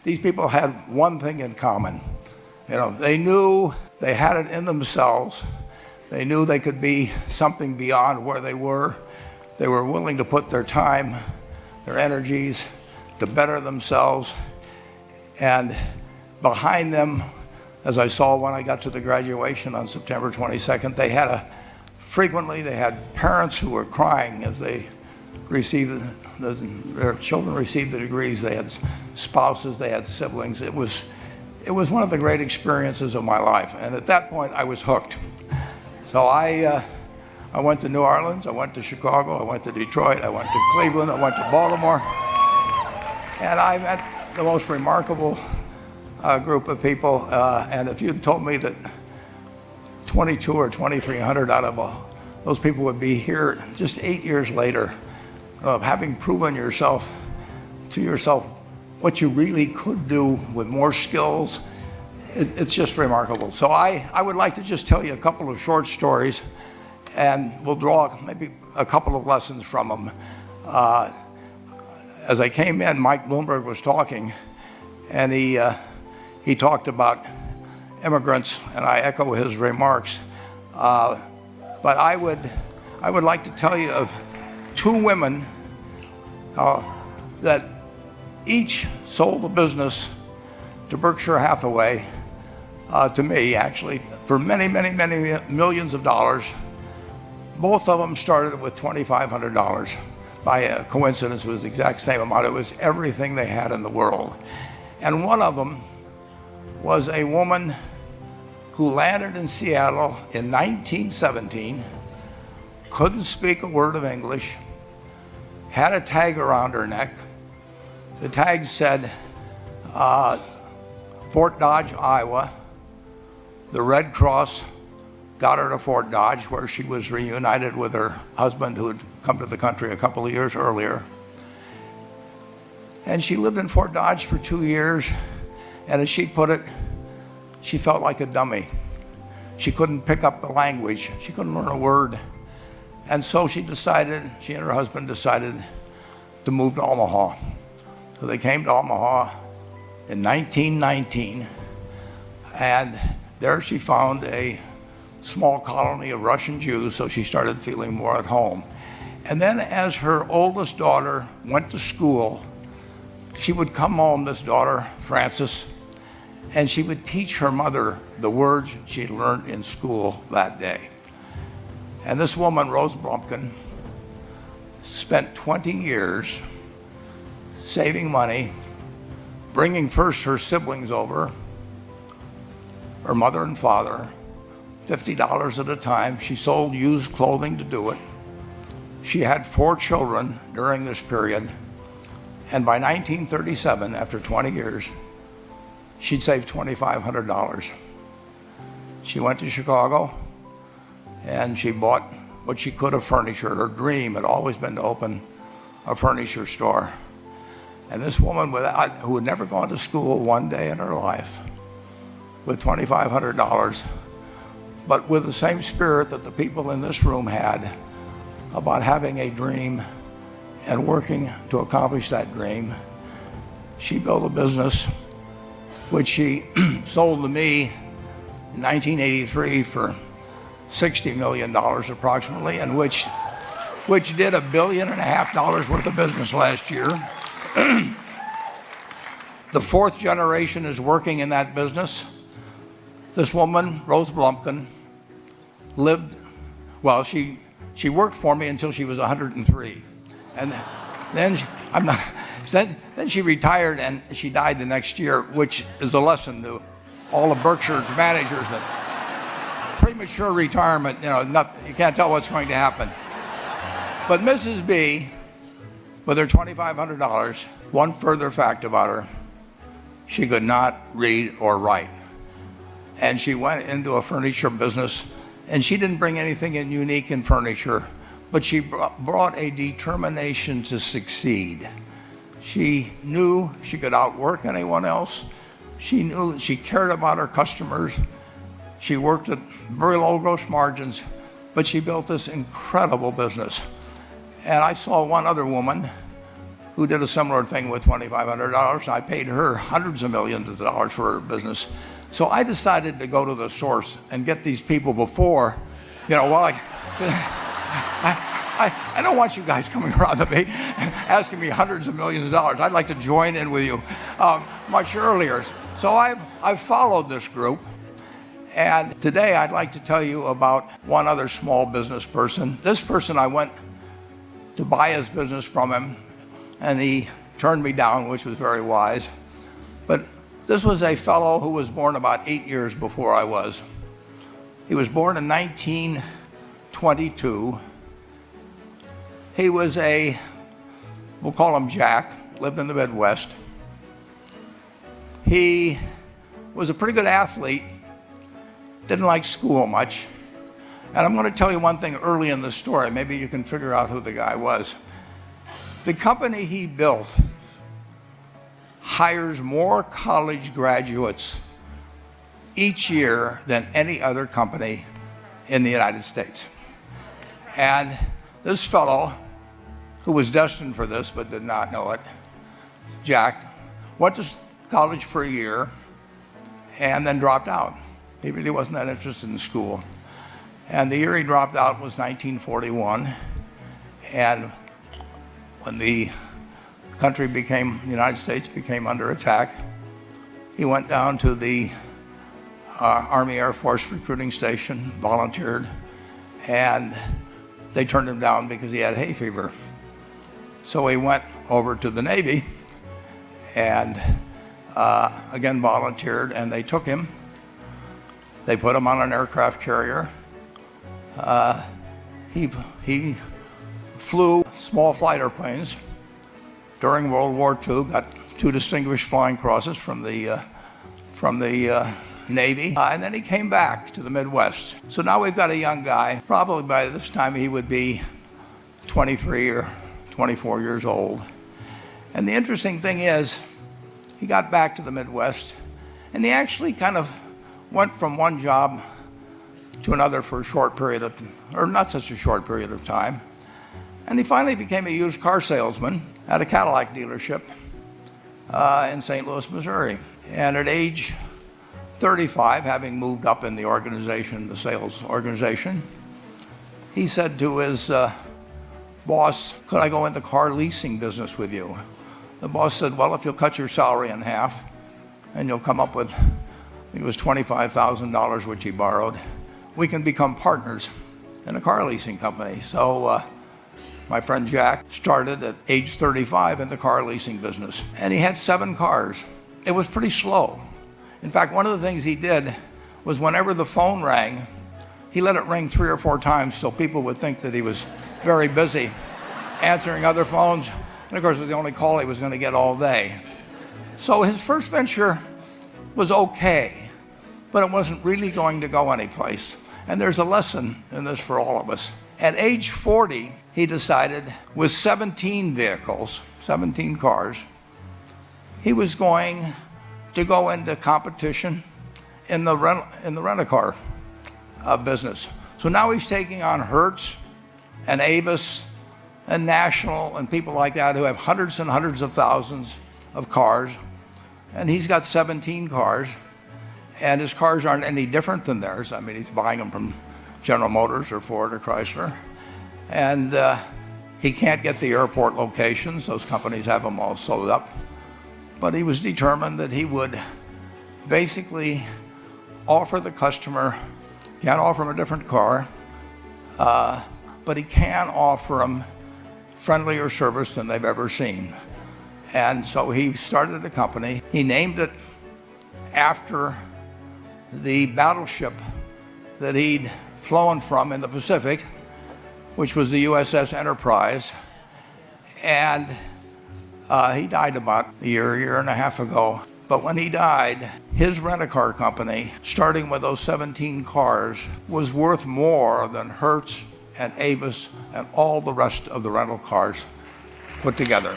these people had one thing in common. They knew they had it in themselves. They knew they could be something beyond where they were. They were willing to put their time, their energies to better themselves. And behind them, as I saw when I got to the graduation on September 22nd, frequently they had parents who were crying as they received their children received the degrees. They had spouses, they had siblings. It was one of the great experiences of my life. And at that point, I was hooked. So I went to New Orleans, I went to Chicago, I went to Detroit, I went to Cleveland, I went to Baltimore, and I met the most remarkable group of people. And if you'd told me that 22 or 2,300 out of those people would be here just 8 years later, having proven to yourself what you really could do with more skills, it's just remarkable. So I would like to just tell you a couple of short stories, and we'll draw maybe a couple of lessons from them. As I came in, Mike Bloomberg was talking, and he talked about immigrants, and I echo his remarks. But I would like to tell you of two women that each sold a business to Berkshire Hathaway, to me actually, for many, many, many millions of dollars. Both of them started with $2,500. By a coincidence, it was the exact same amount. It was everything they had in the world. And one of them was a woman who landed in Seattle in 1917, couldn't speak a word of English, had a tag around her neck. The tag said, Fort Dodge, Iowa. The Red Cross got her to Fort Dodge, where she was reunited with her husband who had come to the country a couple of years earlier. And she lived in Fort Dodge for 2 years, and as she put it, she felt like a dummy. She couldn't pick up the language. She couldn't learn a word. And so she and her husband decided to move to Omaha. So they came to Omaha in 1919, and there she found a small colony of Russian Jews, so she started feeling more at home. And then as her oldest daughter went to school, she would come home, this daughter, Frances, and she would teach her mother the words she'd learned in school that day. And this woman, Rose Blumpkin, spent 20 years saving money, bringing first her siblings over, her mother and father, $50 at a time. She sold used clothing to do it. She had 4 children during this period. And by 1937, after 20 years, she'd saved $2,500. She went to Chicago and she bought what she could of furniture. Her dream had always been to open a furniture store. And this woman who had never gone to school one day in her life, with $2,500, but with the same spirit that the people in this room had about having a dream and working to accomplish that dream, she built a business which she sold to me in 1983 for $60 million approximately, and which did $1.5 billion worth of business last year. The 4th generation is working in that business. This woman, Rose Blumpkin, she worked for me until she was 103. And then she retired and she died the next year, which is a lesson to all of Berkshire's managers that premature retirement, you can't tell what's going to happen. But Mrs. B, with her $2,500, one further fact about her, she could not read or write. And she went into a furniture business, and she didn't bring anything unique in furniture, but she brought a determination to succeed. She knew she could outwork anyone else. She knew she cared about her customers. She worked at very low gross margins, but she built this incredible business. And I saw one other woman who did a similar thing with $2,500. I paid her hundreds of millions of dollars for her business. So I decided to go to the source and get these people before, well, I don't want you guys coming around to me asking me hundreds of millions of dollars. I'd like to join in with you much earlier. So I've followed this group. And today I'd like to tell you about one other small business person. This person, I went to buy his business from him, and he turned me down, which was very wise. But this was a fellow who was born about 8 years before I was. He was born in 1922. He was we'll call him Jack, lived in the Midwest. He was a pretty good athlete, didn't like school much. And I'm going to tell you one thing early in the story. Maybe you can figure out who the guy was. The company he built hires more college graduates each year than any other company in the United States. And this fellow, who was destined for this but did not know it, Jack, went to college for a year and then dropped out. He really wasn't that interested in school. And the year he dropped out was 1941. And when the United States became under attack, he went down to the Army Air Force recruiting station, volunteered, and they turned him down because he had hay fever. So he went over to the Navy and again volunteered, and they took him. They put him on an aircraft carrier. He flew small flight airplanes during World War II, got 2 distinguished flying crosses from the Navy, and then he came back to the Midwest. So now we've got a young guy. Probably by this time he would be 23 or 24 years old. And the interesting thing is, he got back to the Midwest, and he actually kind of went from one job to another for a short period of, or not such a short period of time. And he finally became a used car salesman at a Cadillac dealership in St. Louis, Missouri. And at age 35, having moved up in the organization, the sales organization, he said to his boss, "Could I go into car leasing business with you?" The boss said, "Well, if you'll cut your salary in half and you'll come up with," I think it was $25,000, which he borrowed, "we can become partners in a car leasing company." So my friend Jack started at age 35 in the car leasing business, and he had 7 cars. It was pretty slow. In fact, one of the things he did was whenever the phone rang, he let it ring 3 or 4 times so people would think that he was very busy answering other phones. And of course, it was the only call he was going to get all day. So his first venture was okay, but it wasn't really going to go anyplace. And there's a lesson in this for all of us. At age 40, he decided, with 17 vehicles, 17 cars, he was going to go into competition in the rent-a-car business. So now he's taking on Hertz and Avis and National and people like that who have hundreds and hundreds of thousands of cars. And he's got 17 cars, and his cars aren't any different than theirs. I mean, he's buying them from General Motors or Ford or Chrysler. And he can't get the airport locations. Those companies have them all sold up. But he was determined that he would basically offer the customer, can't offer him a different car, but he can offer them friendlier service than they've ever seen. And so he started a company. He named it after the battleship that he'd flown from in the Pacific, which was the USS Enterprise. And he died about a year and a half ago. But when he died, his rent-a-car company, starting with those 17 cars, was worth more than Hertz and Avis and all the rest of the rental cars put together.